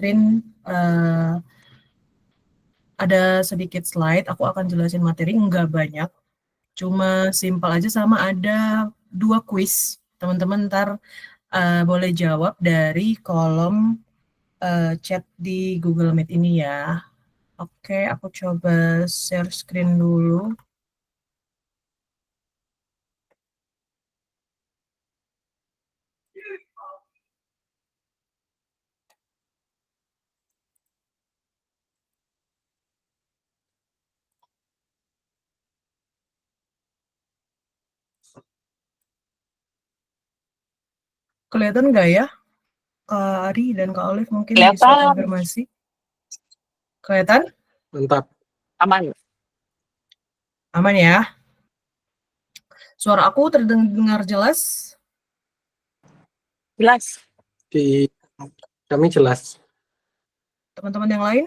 screen ada sedikit slide, aku akan jelasin materi, nggak banyak, cuma simpel aja sama ada 2 kuis. Teman-teman ntar boleh jawab dari kolom chat di Google Meet ini ya. Oke, aku coba share screen dulu. Kelihatan nggak ya? Kak Ari dan Kak Olive mungkin bisa Kelihatan. konfirmasi. Kelihatan? Mantap. Aman. Aman ya? Suara aku terdengar jelas? Jelas. Di kami jelas. Teman-teman yang lain?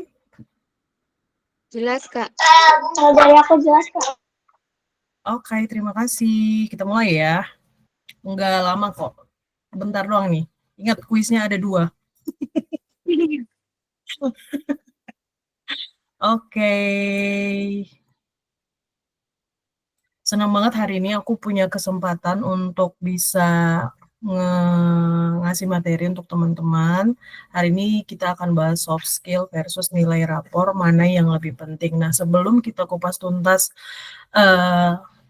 Jelas, Kak. Kalau dari aku jelas, Kak. Oke, terima kasih. Kita mulai ya. Nggak lama kok. Bentar doang nih. Ingat, kuisnya ada 2. Oke. Senang banget hari ini aku punya kesempatan untuk bisa ngasih materi untuk teman-teman. Hari ini kita akan bahas soft skill versus nilai rapor, mana yang lebih penting. Nah, sebelum kita kupas tuntas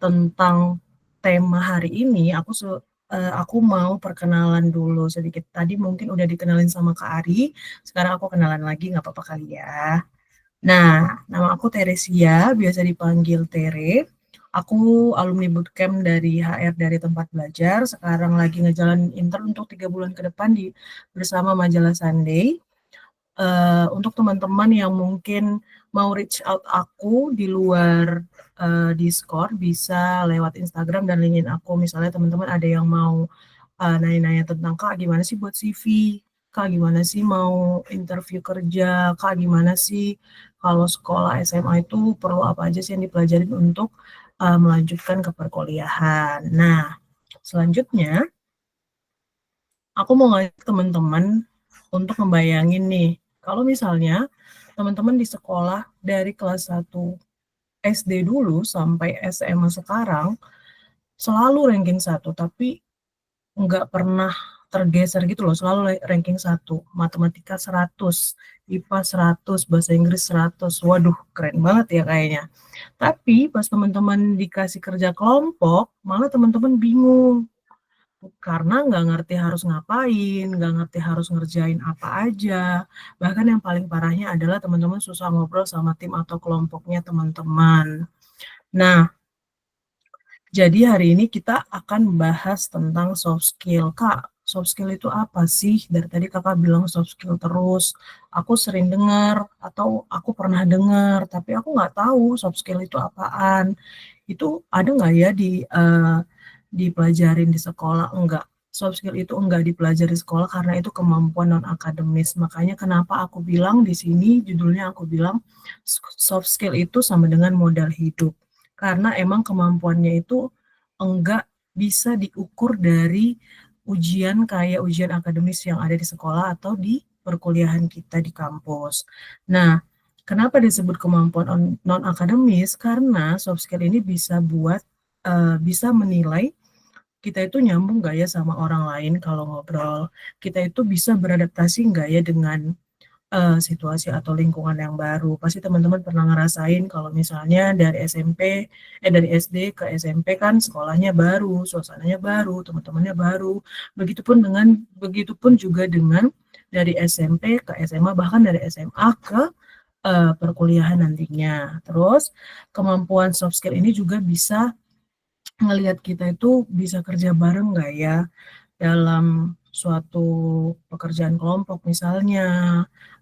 tentang tema hari ini, aku mau perkenalan dulu sedikit. Tadi mungkin udah dikenalin sama Kak Ari, sekarang aku kenalan lagi, nggak apa-apa kali ya. Nah, nama aku Teresia, biasa dipanggil Tere. Aku alumni bootcamp dari HR dari tempat belajar. Sekarang lagi ngejalanin intern untuk 3 bulan ke depan bersama majalah Sunday. Untuk teman-teman yang mungkin mau reach out aku di luar Discord, bisa lewat Instagram dan LinkedIn aku. Misalnya teman-teman ada yang mau nanya-nanya tentang Kak gimana sih buat CV, Kak gimana sih mau interview kerja, Kak gimana sih kalau sekolah SMA itu perlu apa aja sih yang dipelajarin untuk melanjutkan ke perkuliahan. Nah, selanjutnya aku mau ngajak teman-teman untuk membayangin nih, kalau misalnya teman-teman di sekolah dari kelas 1 SD dulu sampai SMA sekarang selalu ranking 1, tapi nggak pernah tergeser gitu loh, selalu ranking 1, matematika 100, IPA 100, bahasa Inggris 100, waduh keren banget ya kayaknya. Tapi pas teman-teman dikasih kerja kelompok, malah teman-teman bingung, karena nggak ngerti harus ngapain, nggak ngerti harus ngerjain apa aja. Bahkan yang paling parahnya adalah teman-teman susah ngobrol sama tim atau kelompoknya teman-teman. Nah, jadi hari ini kita akan bahas tentang soft skill. Kak, soft skill itu apa sih? Dari tadi kakak bilang soft skill terus. Aku sering dengar atau aku pernah dengar, tapi aku nggak tahu soft skill itu apaan. Itu ada nggak ya dipelajarin di sekolah? Enggak. Soft skill itu enggak dipelajari di sekolah karena itu kemampuan non akademis. Makanya kenapa aku bilang di sini judulnya aku bilang soft skill itu sama dengan modal hidup. Karena emang kemampuannya itu enggak bisa diukur dari ujian kayak ujian akademis yang ada di sekolah atau di perkuliahan kita di kampus. Nah, kenapa disebut kemampuan non akademis? Karena soft skill ini bisa menilai kita itu nyambung nggak ya sama orang lain kalau ngobrol. Kita itu bisa beradaptasi nggak ya dengan situasi atau lingkungan yang baru. Pasti teman-teman pernah ngerasain kalau misalnya dari SD ke SMP kan sekolahnya baru, suasananya baru, teman-temannya baru. Begitupun juga dengan dari SMP ke SMA, bahkan dari SMA ke perkuliahan nantinya. Terus kemampuan soft skill ini juga bisa ngelihat kita itu bisa kerja bareng nggak ya dalam suatu pekerjaan kelompok misalnya,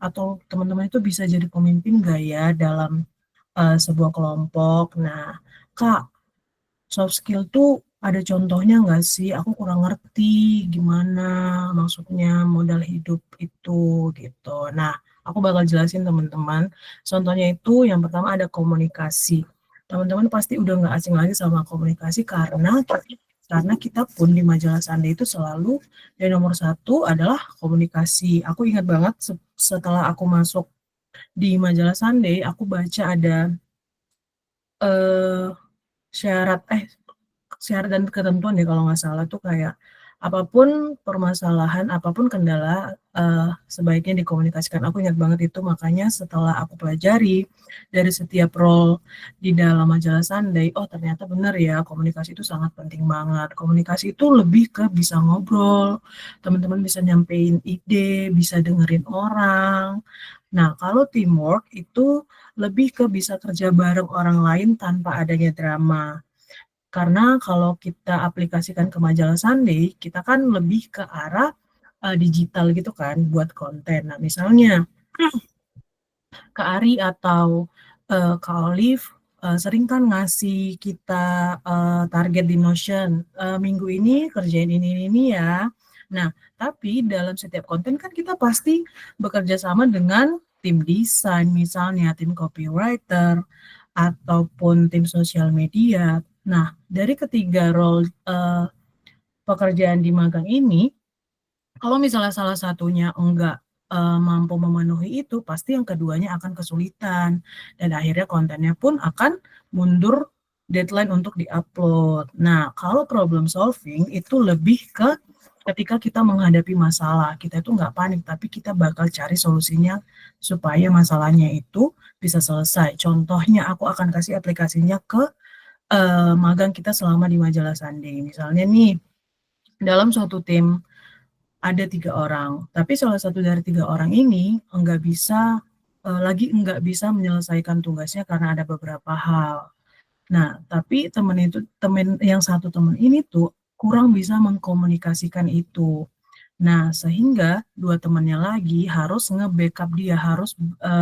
atau teman-teman itu bisa jadi pemimpin nggak ya dalam sebuah kelompok. Nah, Kak, soft skill tuh ada contohnya nggak sih? Aku kurang ngerti gimana maksudnya modal hidup itu gitu. Nah, aku bakal jelasin teman-teman. Contohnya itu yang pertama ada komunikasi. Teman-teman pasti udah nggak asing lagi sama komunikasi karena karena kita pun di majalah Sunday itu selalu yang nomor satu adalah komunikasi. Aku ingat banget setelah aku masuk di majalah Sunday, aku baca ada eh, syarat syarat dan ketentuan deh kalau nggak salah tuh kayak apapun permasalahan, apapun kendala sebaiknya dikomunikasikan. Aku ingat banget itu, makanya setelah aku pelajari dari setiap role di dalam majalah Sunday, oh ternyata benar ya komunikasi itu sangat penting banget. Komunikasi itu lebih ke bisa ngobrol, teman-teman bisa nyampein ide, bisa dengerin orang. Nah, kalau teamwork itu lebih ke bisa kerja bareng orang lain tanpa adanya drama. Karena kalau kita aplikasikan ke majalah Sunday, kita kan lebih ke arah digital gitu kan buat konten. Nah, misalnya Kak Ari atau Kak Olive sering kan ngasih kita target di Notion, minggu ini kerjain ini ya. Nah, tapi dalam setiap konten kan kita pasti bekerja sama dengan tim desain, misalnya tim copywriter, ataupun tim sosial media. Nah, dari ketiga role pekerjaan di magang ini, kalau misalnya salah satunya enggak mampu memenuhi itu, pasti yang keduanya akan kesulitan. Dan akhirnya kontennya pun akan mundur deadline untuk diupload. Nah, kalau problem solving itu lebih ke ketika kita menghadapi masalah, kita itu nggak panik, tapi kita bakal cari solusinya supaya masalahnya itu bisa selesai. Contohnya, aku akan kasih aplikasinya ke magang kita selama di majalah Sunday. Misalnya nih, dalam suatu tim ada 3 orang, tapi salah satu dari 3 orang ini enggak bisa menyelesaikan tugasnya karena ada beberapa hal. Nah, tapi temen yang satu temen ini tuh kurang bisa mengkomunikasikan itu. Nah, sehingga 2 temannya lagi harus nge-backup dia, harus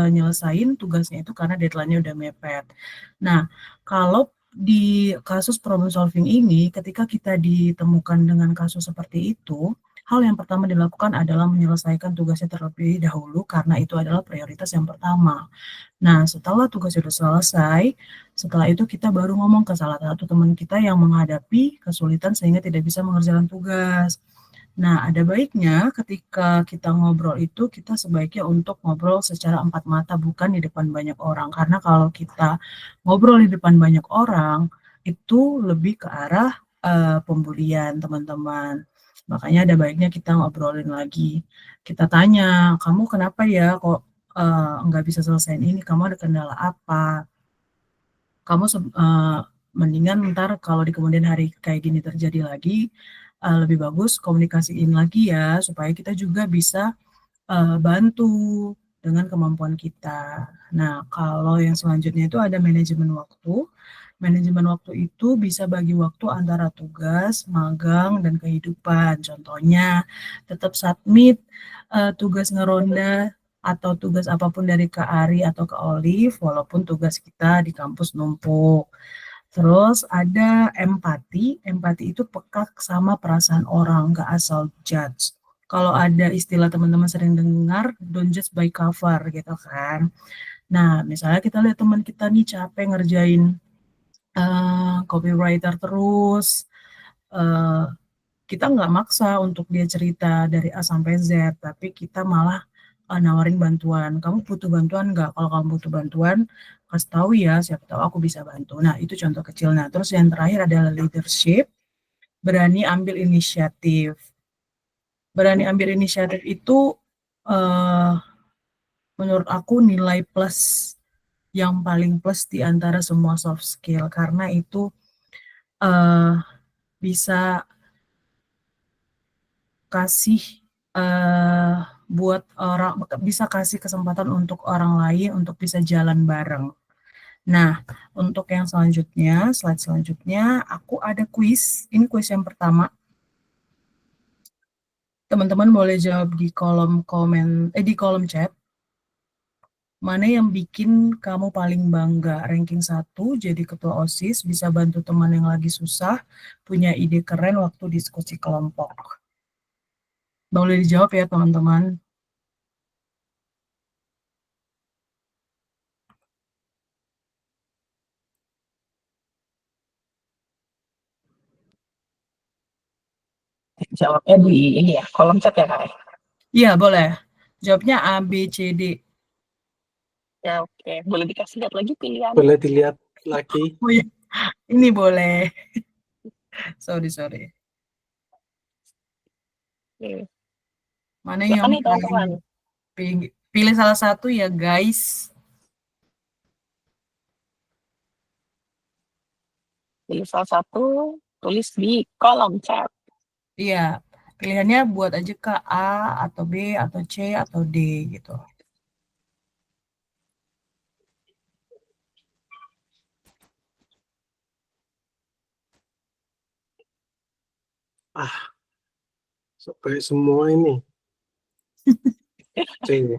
nyelesain tugasnya itu karena deadline-nya udah mepet. Nah, kalau di kasus problem solving ini, ketika kita ditemukan dengan kasus seperti itu, hal yang pertama dilakukan adalah menyelesaikan tugasnya terlebih dahulu karena itu adalah prioritas yang pertama. Nah, setelah tugas itu selesai, setelah itu kita baru ngomong ke salah satu teman kita yang menghadapi kesulitan sehingga tidak bisa mengerjakan tugas. Nah, ada baiknya ketika kita ngobrol itu, kita sebaiknya untuk ngobrol secara empat mata, bukan di depan banyak orang. Karena kalau kita ngobrol di depan banyak orang, itu lebih ke arah pembulian, teman-teman. Makanya ada baiknya kita ngobrolin lagi. Kita tanya, kamu kenapa ya kok nggak bisa selesaiin ini? Kamu ada kendala apa? Kamu mendingan ntar kalau di kemudian hari kayak gini terjadi lagi, lebih bagus komunikasiin lagi ya, supaya kita juga bisa bantu dengan kemampuan kita. Nah, kalau yang selanjutnya itu ada manajemen waktu. Manajemen waktu itu bisa bagi waktu antara tugas, magang, dan kehidupan. Contohnya, tetap submit tugas ngeronda atau tugas apapun dari Kak Ari atau Kak Olive, walaupun tugas kita di kampus numpuk. Terus ada empati. Empati itu peka sama perasaan orang, nggak asal judge. Kalau ada istilah teman-teman sering dengar, don't judge by cover gitu kan. Nah, misalnya kita lihat teman kita nih capek ngerjain copywriter terus, eh, kita nggak maksa untuk dia cerita dari A sampai Z, tapi kita malah nawarin bantuan. Kamu butuh bantuan nggak? Kalau kamu butuh bantuan, kasih tahu ya, siapa tahu aku bisa bantu. Nah, itu contoh kecil. Nah, terus yang terakhir adalah leadership, berani ambil inisiatif. Berani ambil inisiatif itu eh, menurut aku nilai plus yang paling plus di antara semua soft skill, karena itu eh, bisa kasih eh, buat orang, bisa kasih kesempatan untuk orang lain untuk bisa jalan bareng. Nah, untuk yang selanjutnya, slide selanjutnya, aku ada kuis. Ini kuis yang pertama. Teman-teman boleh jawab di kolom di kolom chat. Mana yang bikin kamu paling bangga? Ranking 1, jadi ketua OSIS, bisa bantu teman yang lagi susah, punya ide keren waktu diskusi kelompok. Boleh dijawab ya, teman-teman. jawabnya di ini ya, kolom chat ya Kak? Iya, boleh. Jawabnya A, B, C, D. Ya oke, boleh dikasih lihat lagi pilihan. Boleh dilihat lagi. Oh iya, ini boleh. Sorry. Oke. Mana Silakan yang nih teman-teman. pilih salah satu ya, guys. Pilih salah satu, tulis di kolom chat. Iya, pilihannya buat aja ke A atau B atau C atau D gitu. Sampai semua ini. C.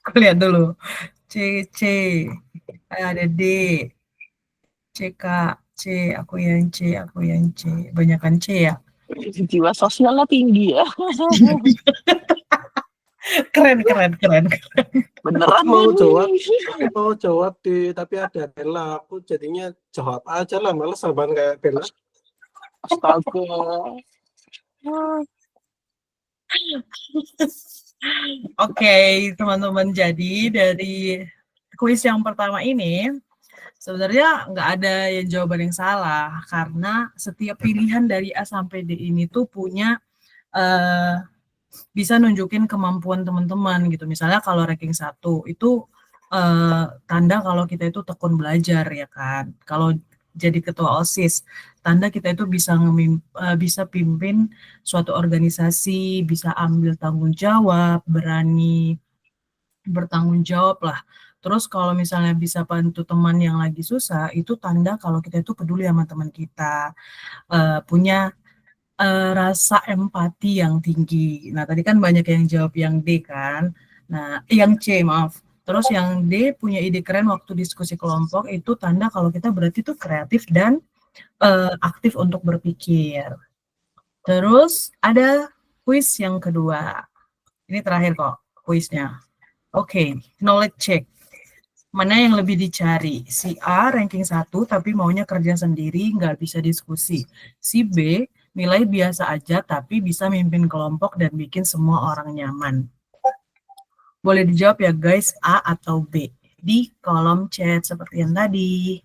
Aku lihat dulu. C, ada D, CK, C, aku yang C. Banyakan C ya. Jiwa sosialnya tinggi ya. Keren. Beneran Mau nih. jawab, mau jawab tapi ada Bella. Aku jadinya jawab aja lah, males abang kayak Bella. Astaga. Oke, teman-teman. Jadi dari kuis yang pertama ini, sebenarnya nggak ada yang jawaban yang salah, karena setiap pilihan dari A sampai D ini tuh punya bisa nunjukin kemampuan teman-teman gitu. Misalnya kalau ranking 1 itu tanda kalau kita itu tekun belajar ya kan. Kalau jadi ketua OSIS, tanda kita itu bisa pimpin suatu organisasi, bisa ambil tanggung jawab, berani bertanggung jawab lah. Terus kalau misalnya bisa bantu teman yang lagi susah, itu tanda kalau kita itu peduli sama teman kita, punya rasa empati yang tinggi. Nah, tadi kan banyak yang jawab yang D kan. Nah, yang C, maaf. Terus yang D punya ide keren waktu diskusi kelompok, itu tanda kalau kita berarti tuh kreatif dan aktif untuk berpikir. Terus ada kuis yang kedua. Ini terakhir kok kuisnya. Oke, knowledge check. Mana yang lebih dicari? Si A ranking 1 tapi maunya kerja sendiri, nggak bisa diskusi. Si B nilai biasa aja tapi bisa mimpin kelompok dan bikin semua orang nyaman. Boleh dijawab ya guys, A atau B di kolom chat seperti yang tadi.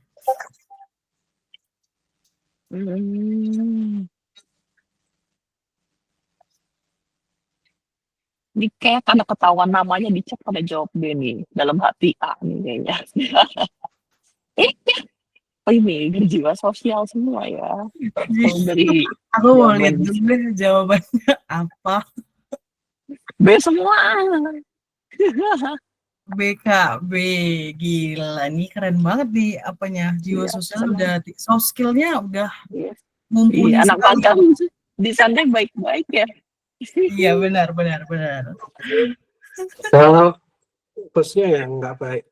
Ini kayak karena ketahuan namanya di chat pada jawab B nih. Dalam hati A nih kayaknya. Oh ini berjiwa sosial semua ya. Kalau dari Aku mau lihat jawaban dulu deh jawabannya apa. B semua. BKB, gila nih keren banget nih apanya, jiwa Iya, sosial udah, soft skill-nya udah iya. mumpuni Anak sekali. magang di sana baik-baik ya. Iya benar. Kalau bosnya yang nggak baik.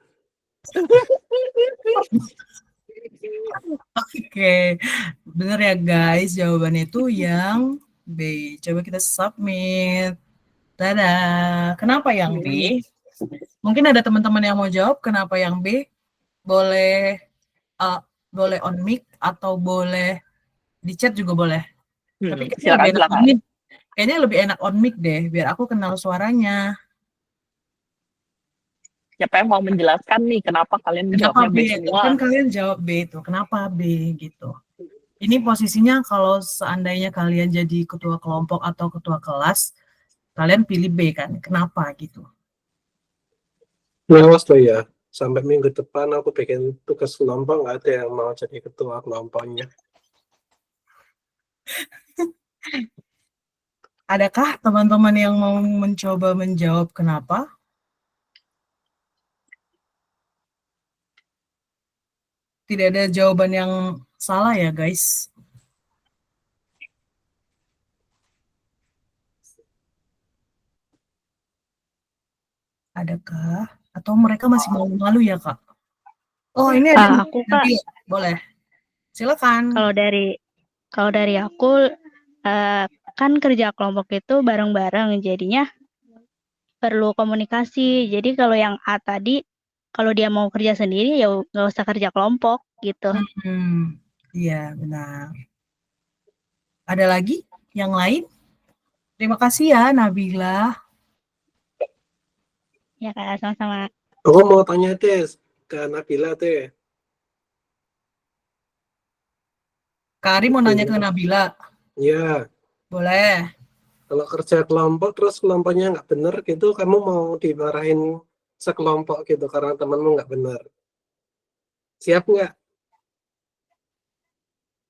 Oke, bener ya guys, jawabannya itu yang B. Coba kita submit. Dadah. Kenapa yang B? Mungkin ada teman-teman yang mau jawab kenapa yang B? Boleh boleh on mic atau boleh di chat juga boleh. Tapi kayaknya lebih enak on mic deh, biar aku kenal suaranya. Siapa yang mau menjelaskan nih kenapa kalian Kenapa jawabnya B B? semua? Kan kalian jawab B itu. Kenapa B gitu? Ini posisinya kalau seandainya kalian jadi ketua kelompok atau ketua kelas, kalian pilih B kan? Kenapa gitu? Awas tuh ya, sampai minggu depan aku bikin tugas kelompok, nggak ada yang mau jadi ketua kelompoknya. Adakah teman-teman yang mau mencoba menjawab kenapa? Tidak ada jawaban yang salah ya guys. Adakah? Atau mereka masih malu-malu ya kak? Oh ini ada Aku kak, boleh. Silakan. kalau dari aku kan kerja kelompok itu bareng-bareng, jadinya perlu komunikasi. Jadi kalau yang A tadi, kalau dia mau kerja sendiri ya nggak usah kerja kelompok gitu. Iya benar. Ada lagi yang lain? Terima kasih ya Nabila. Ya Kak, sama-sama. Aku mau tanya Tes ke Nabila teh. Kak Ari mau nanya ke Nabila. Ya, Boleh. kalau kerja kelompok terus kelompoknya nggak bener gitu, kamu mau dimarahin sekelompok gitu karena temanmu nggak bener. Siap nggak?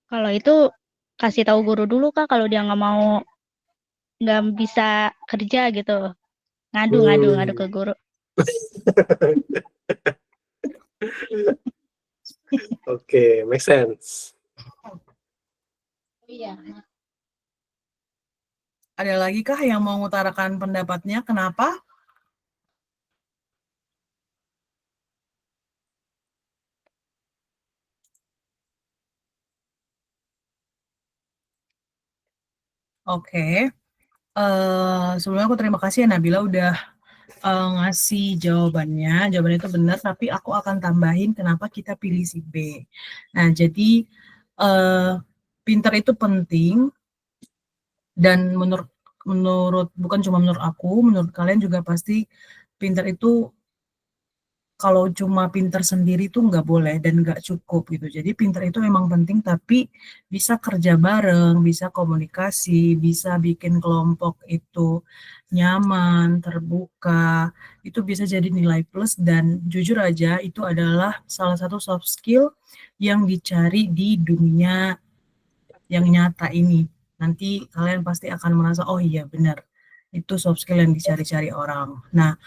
Kalau itu kasih tahu guru dulu Kak kalau dia nggak bisa kerja gitu. Ngadu ke Hmm. guru. Oke, make sense. Iya. Ada lagi kah yang mau mengutarakan pendapatnya? Kenapa? Oke. Sebelumnya aku terima kasih ya Nabila udah ngasih jawabannya. Jawabannya itu benar, tapi aku akan tambahin kenapa kita pilih si B. Nah, jadi eh, pinter itu penting dan menurut menurut bukan cuma menurut aku, menurut kalian juga pasti pinter itu kalau cuma pinter sendiri tuh nggak boleh dan nggak cukup gitu. Jadi pinter itu memang penting, tapi bisa kerja bareng, bisa komunikasi, bisa bikin kelompok itu nyaman, terbuka, itu bisa jadi nilai plus dan jujur aja itu adalah salah satu soft skill yang dicari di dunia yang nyata ini. Nanti kalian pasti akan merasa, oh iya benar, itu soft skill yang dicari-cari orang. Nah,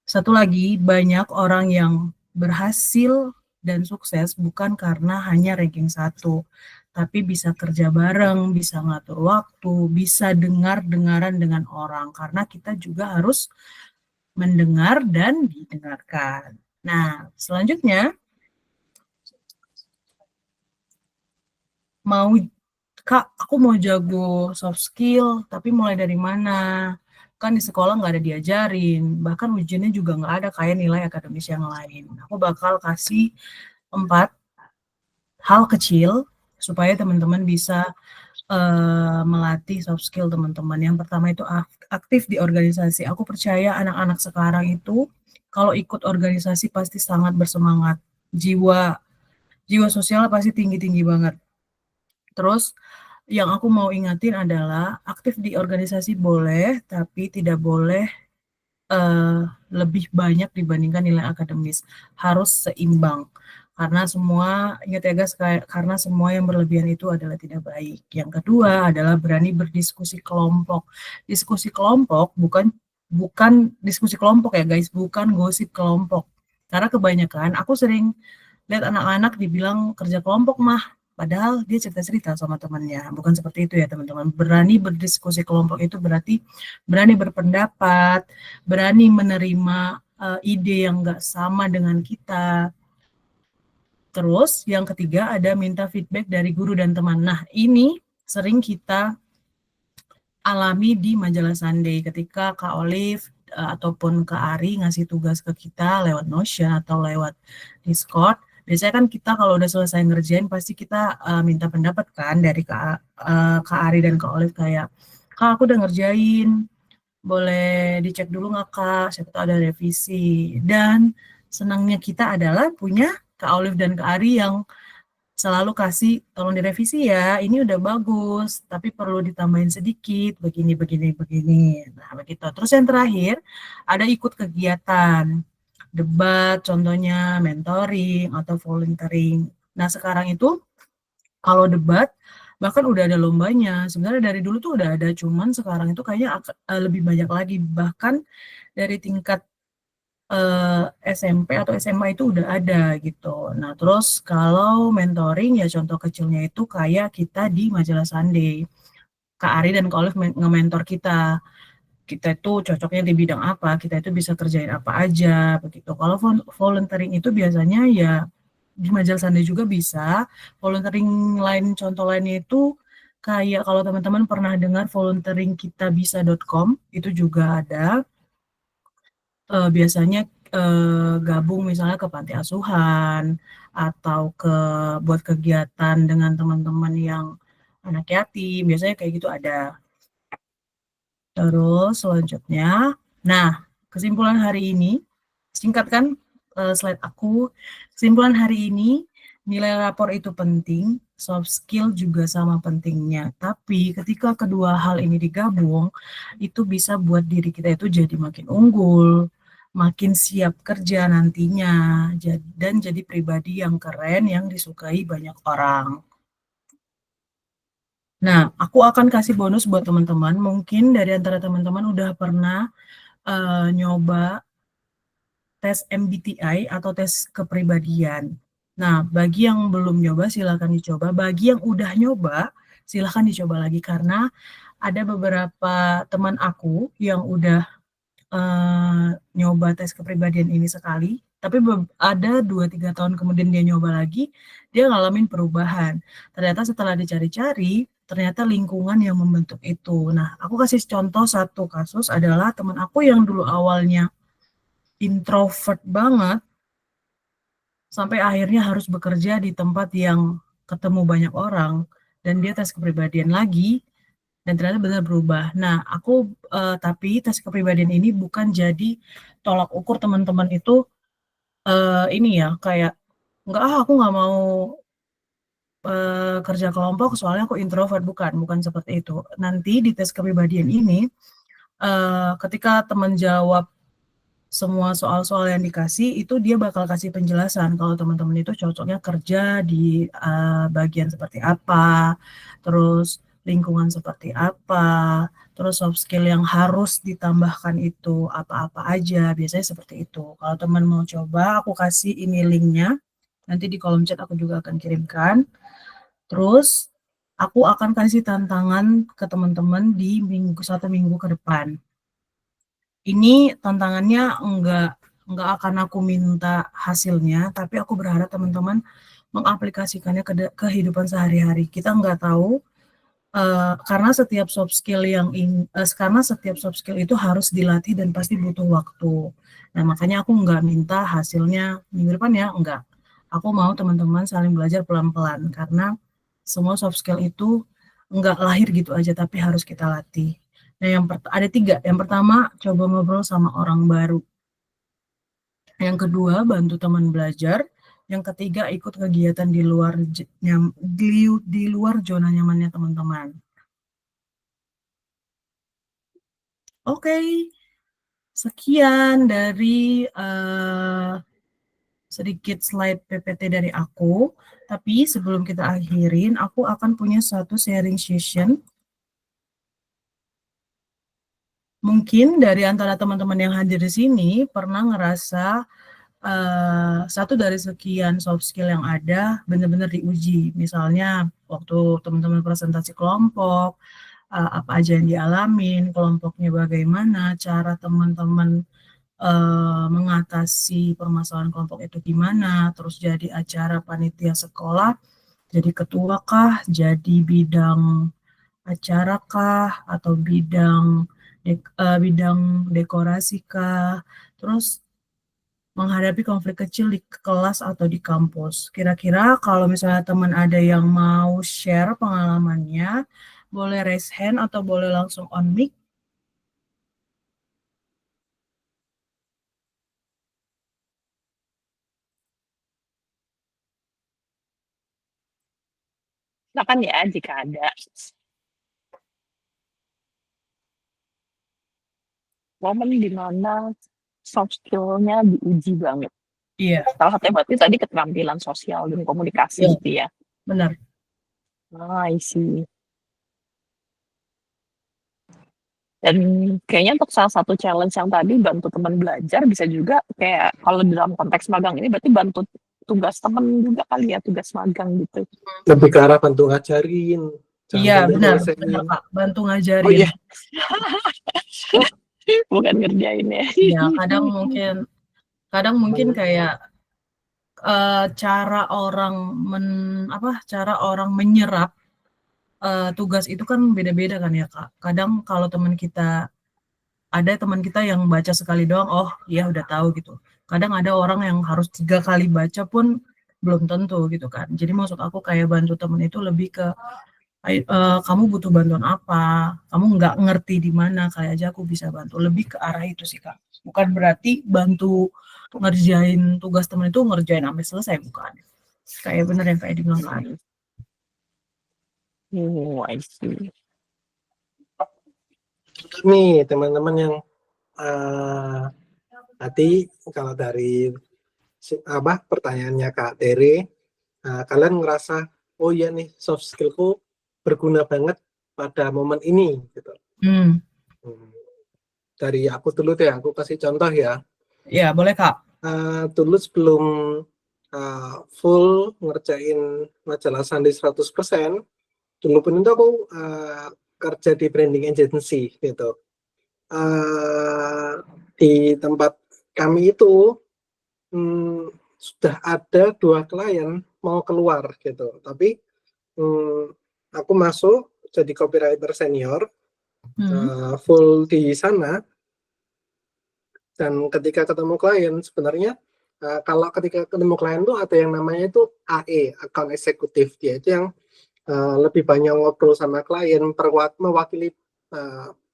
satu lagi, banyak orang yang berhasil dan sukses bukan karena hanya ranking satu, tapi bisa kerja bareng, bisa ngatur waktu, bisa dengar-dengaran dengan orang, karena kita juga harus mendengar dan didengarkan. Nah, selanjutnya, mau Kak, aku mau jago soft skill, tapi mulai dari mana? Kan di sekolah nggak ada diajarin, bahkan ujiannya juga nggak ada kayak nilai akademis yang lain. Aku bakal kasih 4 hal kecil supaya teman-teman bisa melatih soft skill teman-teman. Yang pertama itu aktif di organisasi. Aku percaya anak-anak sekarang itu kalau ikut organisasi pasti sangat bersemangat. Jiwa jiwa sosial pasti tinggi-tinggi banget. Terus yang aku mau ingatin adalah aktif di organisasi boleh, tapi tidak boleh lebih banyak dibandingkan nilai akademis. Harus seimbang. Karena semua, ingat ya guys, karena semua yang berlebihan itu adalah tidak baik. Yang kedua adalah berani berdiskusi kelompok. Diskusi kelompok bukan diskusi kelompok ya guys, bukan gosip kelompok. Karena kebanyakan aku sering lihat anak-anak dibilang kerja kelompok mah, padahal dia cerita-cerita sama temannya. Bukan seperti itu ya teman-teman. Berani berdiskusi kelompok itu berarti berani berpendapat, berani menerima ide yang nggak sama dengan kita. Terus yang ketiga ada minta feedback dari guru dan teman. Nah ini sering kita alami di majalah Sunday ketika Kak Olive ataupun Kak Ari ngasih tugas ke kita lewat Notion atau lewat Discord. Biasanya kan kita kalau udah selesai ngerjain pasti kita minta pendapat kan dari Kak Ari dan Kak Olive kayak, Kak aku udah ngerjain, boleh dicek dulu nggak Kak, siapa tahu ada revisi. Dan senangnya kita adalah punya Kak Olive dan Kak Ari yang selalu kasih tolong direvisi ya, ini udah bagus, tapi perlu ditambahin sedikit, begini, begini, begini. Nah, begitu. Terus yang terakhir, ada ikut kegiatan, debat, contohnya mentoring atau volunteering. Nah, sekarang itu kalau debat, bahkan udah ada lombanya. Sebenarnya dari dulu tuh udah ada, cuman sekarang itu kayaknya lebih banyak lagi. Bahkan dari tingkat SMP atau SMA itu udah ada gitu. Nah, terus kalau mentoring ya contoh kecilnya itu kayak kita di majalah Sunday. Kak Ari dan Kak Olive nge-mentor kita. Kita itu cocoknya di bidang apa, kita itu bisa kerjain apa aja begitu. Kalau volunteering itu biasanya ya di majalah Sunday juga bisa. Volunteering lain contoh lainnya itu kayak kalau teman-teman pernah dengar volunteeringkitabisa.com itu juga ada. Biasanya gabung misalnya ke panti asuhan atau buat kegiatan dengan teman-teman yang anak yatim, biasanya kayak gitu ada. Terus selanjutnya, nah kesimpulan hari ini, singkat kan slide aku, kesimpulan hari ini, nilai rapor itu penting, soft skill juga sama pentingnya. Tapi ketika kedua hal ini digabung, itu bisa buat diri kita itu jadi makin unggul, makin siap kerja nantinya, dan jadi pribadi yang keren yang disukai banyak orang. Nah, aku akan kasih bonus buat teman-teman. Mungkin dari antara teman-teman udah pernah nyoba tes MBTI atau tes kepribadian. Nah, bagi yang belum nyoba silakan dicoba. Bagi yang udah nyoba, silakan dicoba lagi karena ada beberapa teman aku yang udah nyoba tes kepribadian ini sekali, tapi ada 2-3 tahun kemudian dia nyoba lagi, dia ngalamin perubahan. Ternyata setelah dicari-cari, ternyata lingkungan yang membentuk itu. Nah, aku kasih contoh satu kasus adalah teman aku yang dulu awalnya introvert banget, sampai akhirnya harus bekerja di tempat yang ketemu banyak orang, dan dia tes kepribadian lagi, dan ternyata benar berubah. Nah, aku tapi tes kepribadian ini bukan jadi tolak ukur teman-teman itu ini ya kayak enggak aku nggak mau kerja kelompok soalnya aku introvert, bukan seperti itu. Nanti di tes kepribadian ini ketika teman jawab semua soal-soal yang dikasih itu dia bakal kasih penjelasan kalau teman-teman itu cocoknya kerja di bagian seperti apa, terus lingkungan seperti apa, terus soft skill yang harus ditambahkan itu apa-apa aja, biasanya seperti itu. Kalau teman mau coba, aku kasih ini linknya, nanti di kolom chat aku juga akan kirimkan. Terus aku akan kasih tantangan ke teman-teman di 1 minggu ke depan. Ini tantangannya enggak akan aku minta hasilnya, tapi aku berharap teman-teman mengaplikasikannya ke kehidupan sehari-hari. Kita nggak tahu karena setiap soft skill itu harus dilatih dan pasti butuh waktu. Nah, makanya aku nggak minta hasilnya minggu depan ya, enggak. Aku mau teman-teman saling belajar pelan-pelan karena semua soft skill itu enggak lahir gitu aja, tapi harus kita latih. Nah, ada 3. Yang pertama, coba ngobrol sama orang baru. Yang kedua, bantu teman belajar. Yang ketiga, ikut kegiatan di luar zona nyamannya teman-teman. Oke, sekian dari sedikit slide PPT dari aku. Tapi sebelum kita akhirin, aku akan punya satu sharing session. Mungkin dari antara teman-teman yang hadir di sini pernah ngerasa satu dari sekian soft skill yang ada benar-benar diuji. Misalnya waktu teman-teman presentasi kelompok, apa aja yang dialamin, kelompoknya bagaimana, cara teman-teman mengatasi permasalahan kelompok itu gimana, terus jadi acara panitia sekolah, jadi ketua kah, jadi bidang acara kah, atau bidang dekorasi kah, terus menghadapi konflik kecil di kelas atau di kampus. Kira-kira kalau misalnya teman ada yang mau share pengalamannya, boleh raise hand atau boleh langsung on mic. Silakan ya jika ada. Momen di mana soft skill-nya diuji banget. Iya. Salah satunya berarti tadi keterampilan sosial dan komunikasi Iya. gitu ya. Benar. I see. Dan kayaknya untuk salah satu challenge yang tadi bantu teman belajar bisa juga kayak kalau dalam konteks magang ini berarti bantu tugas teman juga kali ya, tugas magang gitu. Lebih ke arah bantu ngajarin. Iya, benar, Kak. Bantu ngajarin. Oh iya. Bukan ngerjain ya. Iya, kadang mungkin kayak cara orang menyerap tugas itu kan beda-beda kan ya, Kak. Kadang kalau ada teman kita yang baca sekali doang, oh iya udah tahu gitu. Kadang ada orang yang harus 3 kali baca pun belum tentu gitu kan. Jadi maksud aku kayak bantu teman itu lebih ke kamu butuh bantuan apa, kamu nggak ngerti di mana, kali aja aku bisa bantu. Lebih ke arah itu sih, Kak. Bukan berarti bantu ngerjain tugas temen itu ngerjain sampai selesai, bukan. Kayak bener yang kayak dibilang Kak Ari. Oh, I see. Nih teman-teman yang tadi kalau dari pertanyaannya Kak Tere, kalian ngerasa oh iya nih soft skillku berguna banget pada momen ini gitu. Dari aku dulu deh, aku kasih contoh ya. Ya boleh Kak. Dulu sebelum full ngerjain majalah Sandi 100%, dulu pun itu aku kerja di branding agency gitu. Di tempat kami itu sudah ada 2 klien mau keluar gitu, tapi aku masuk jadi copywriter senior, full di sana. Dan ketika ketemu klien sebenarnya kalau ketika ketemu klien tuh ada yang namanya itu AE, account eksekutif. Dia itu yang lebih banyak ngobrol sama klien, mewakili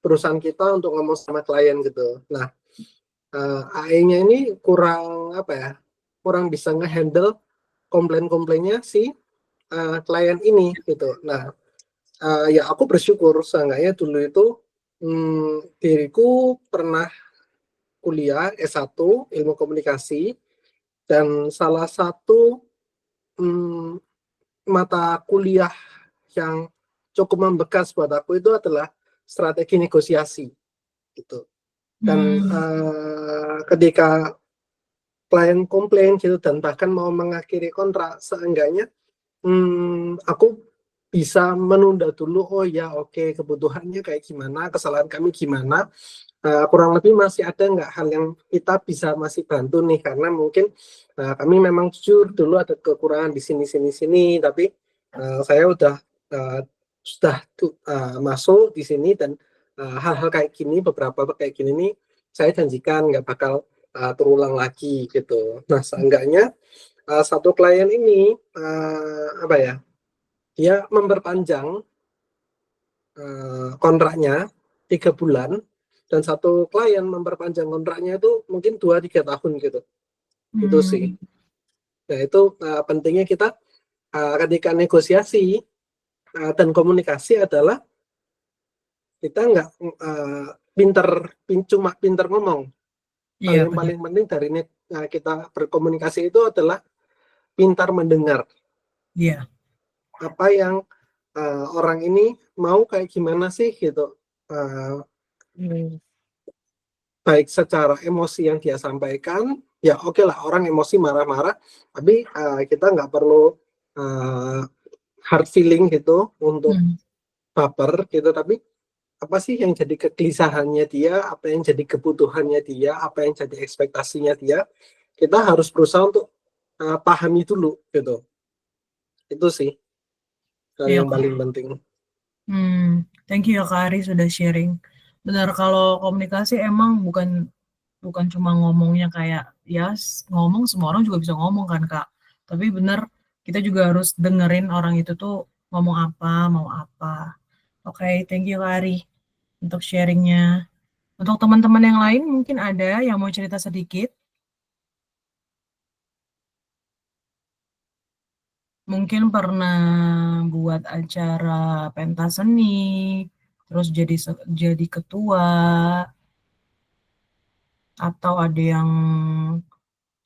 perusahaan kita untuk ngomong sama klien gitu. Nah, AE-nya ini kurang bisa ngehandle komplain-komplainnya si klien ini gitu. Nah, ya aku bersyukur seenggaknya dulu itu diriku pernah kuliah S1 ilmu komunikasi, dan salah satu mata kuliah yang cukup membekas buat aku itu adalah strategi negosiasi gitu. Dan ketika klien komplain gitu dan bahkan mau mengakhiri kontrak, seenggaknya aku bisa menunda dulu. Oh ya, oke, kebutuhannya kayak gimana, kesalahan kami gimana, kurang lebih masih ada nggak hal yang kita bisa masih bantu nih, karena mungkin kami memang jujur dulu ada kekurangan di sini, tapi saya sudah masuk di sini, dan hal-hal kayak gini, beberapa kayak gini nih saya janjikan nggak bakal terulang lagi gitu. Nah, seenggaknya satu klien ini dia memperpanjang kontraknya 3 bulan, dan satu klien memperpanjang kontraknya itu mungkin 2-3 tahun gitu. Itu sih. Nah, itu pentingnya kita ketika negosiasi dan komunikasi adalah kita nggak cuma pinter ngomong. Iya, Yang paling penting dari kita berkomunikasi itu adalah pintar mendengar. Iya. Apa yang orang ini mau kayak gimana sih gitu. Baik secara emosi yang dia sampaikan, ya oke lah, orang emosi marah-marah, tapi kita nggak perlu hard feeling gitu untuk baper gitu, tapi apa sih yang jadi kegelisahannya dia, apa yang jadi kebutuhannya dia, apa yang jadi ekspektasinya dia, kita harus berusaha untuk pahami dulu gitu. Itu sih yang paling penting. Thank you ya Kak Ari sudah sharing. Benar, kalau komunikasi emang bukan cuma ngomongnya kayak ya ngomong, semua orang juga bisa ngomong kan Kak. Tapi benar, kita juga harus dengerin orang itu tuh ngomong apa, mau apa. Oke, thank you Kak Ari untuk sharingnya. Untuk teman-teman yang lain mungkin ada yang mau cerita sedikit. Mungkin pernah buat acara pentas seni, terus jadi ketua, atau ada yang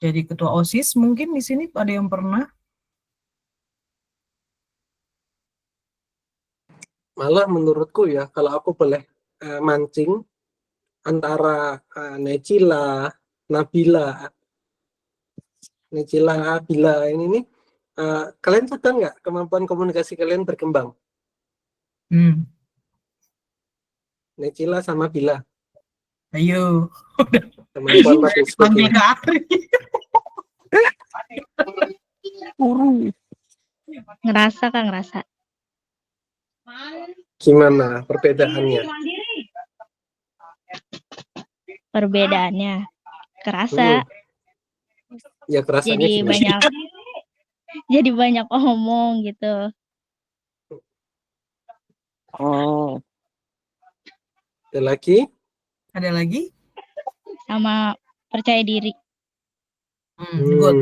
jadi ketua OSIS, mungkin di sini ada yang pernah? Malah menurutku ya, kalau aku boleh mancing, antara Necila, Nabila, Bila ini nih, kalian sadar nggak kemampuan komunikasi kalian berkembang? Necila sama Bila. Ayo. Kemampuan public speaking. Ngerasa Kak, ngerasa. Gimana perbedaannya? Perbedaannya kerasa. Ya kerasanya jadi banyak omong gitu. Oh, Ada lagi? Ada lagi? sama percaya diri. Good.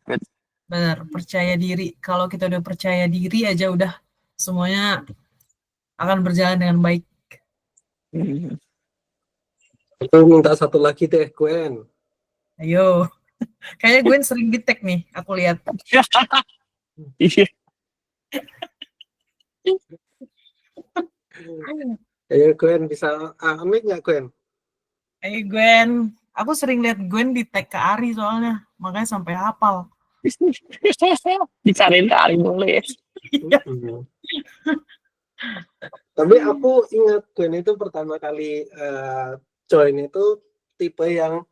good. Benar, percaya diri. Kalau kita udah percaya diri aja udah semuanya akan berjalan dengan baik. Hmm. Aku minta satu lagi deh, Gwen. Ayo. Kayaknya Gwen sering di tag nih, aku lihat. Iya. Ayo Gwen, bisa amik nggak Gwen? Ayo Gwen. Aku sering lihat Gwen di tag ke Ari soalnya. Makanya sampai hafal. Dicariin kali boleh. Mm-mm. Tapi aku ingat Gwen itu pertama kali join itu tipe yang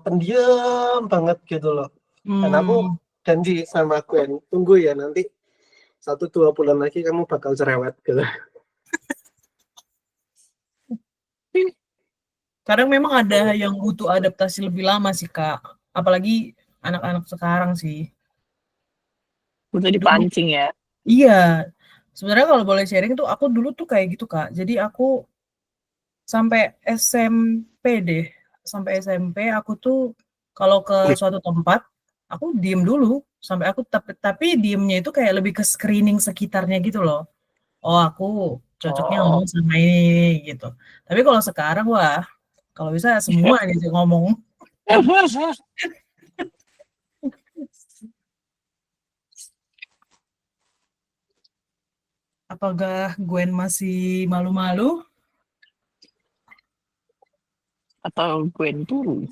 pendiam banget gitu loh. Dan aku janji sama Gwen, tunggu ya nanti 1-2 bulan lagi kamu bakal cerewet gitu. Kadang memang ada yang butuh adaptasi lebih lama sih Kak. Apalagi anak-anak sekarang sih. Udah dipancing ya. Iya. Sebenarnya kalau boleh sharing tuh aku dulu tuh kayak gitu Kak. Jadi aku sampai SMP deh. Sampai SMP aku tuh kalau ke suatu tempat aku diem dulu sampai aku tapi diemnya itu kayak lebih ke screening sekitarnya gitu loh. Oh aku cocoknya ngomong sama ini gitu. Tapi kalau sekarang wah kalau bisa semua nih ngomong. Apakah Gwen masih malu-malu? Atau Gwen turun.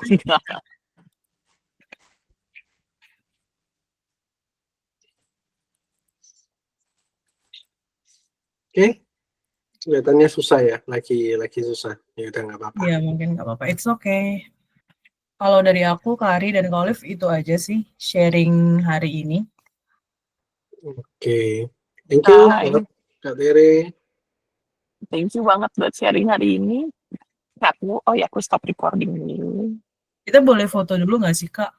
Oke, kelihatannya susah ya, lagi susah. Ya udah nggak apa-apa. Ya mungkin nggak apa-apa. It's okay. Kalau dari aku, Kari dan Olive itu aja sih sharing hari ini. Oke, thank you Hai. buat Kak Tere. Thank you banget buat sharing hari ini. Aku stop recording dulu. Kita boleh foto dulu nggak sih, Kak?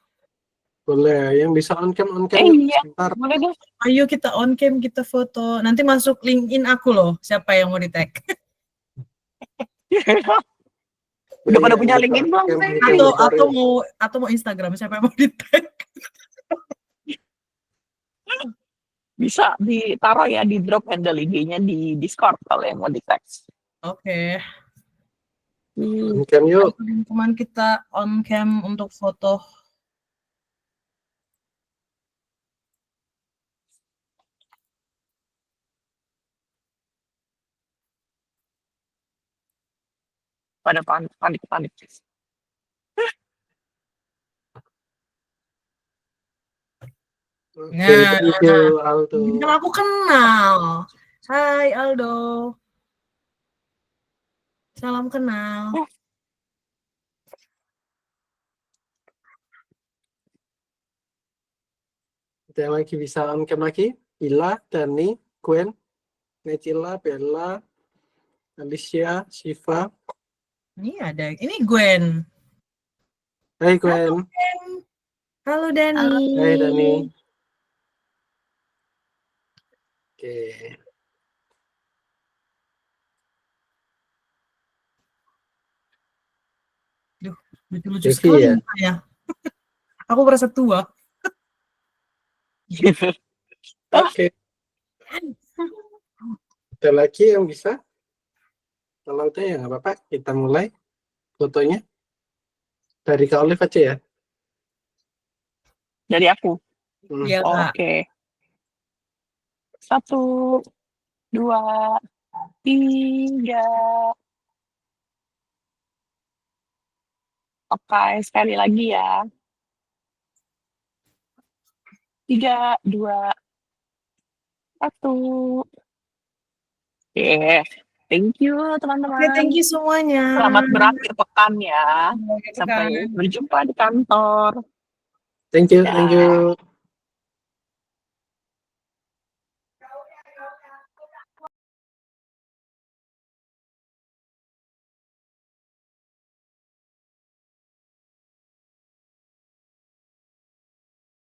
Boleh, yang bisa on cam Iya, sebentar. boleh deh. Ayo kita on cam, kita foto. Nanti masuk LinkedIn aku loh, siapa yang mau di tag. Udah pada punya Yang LinkedIn belum? Atau mau Instagram, siapa yang mau di tag. Bisa ditaruh ya, di drop handle IG-nya di Discord kalau yang mau di text. Oke. On cam yuk. Teman kita on cam untuk foto. Pada panik. Oke, Nah, thank you Aldo. kan aku kenal. Hai Aldo. Salam kenal. Ada yang lagi bisa on cam lagi? Ila, Dani, Gwen, Necila, Bella, Alicia, Shiva. Ini Gwen. Hai Gwen. Halo Dani. Hai Dani. Oke. Duh, lucu-lucu Devi sekali ya? mukanya. Aku merasa tua. Oke. Ada lagi yang bisa? Kalau udah ya nggak apa-apa, kita mulai fotonya. Dari Kak Olive aja ya. Dari aku. Iya, Kak. Oke. 1, 2, 3. Oke, sekali lagi ya. 3, 2, 1. Oke, thank you teman-teman. Oke, thank you semuanya. Selamat berakhir pekan ya. Selamat berakhir Sampai pekan. berjumpa di kantor. Thank you, Dah. thank you.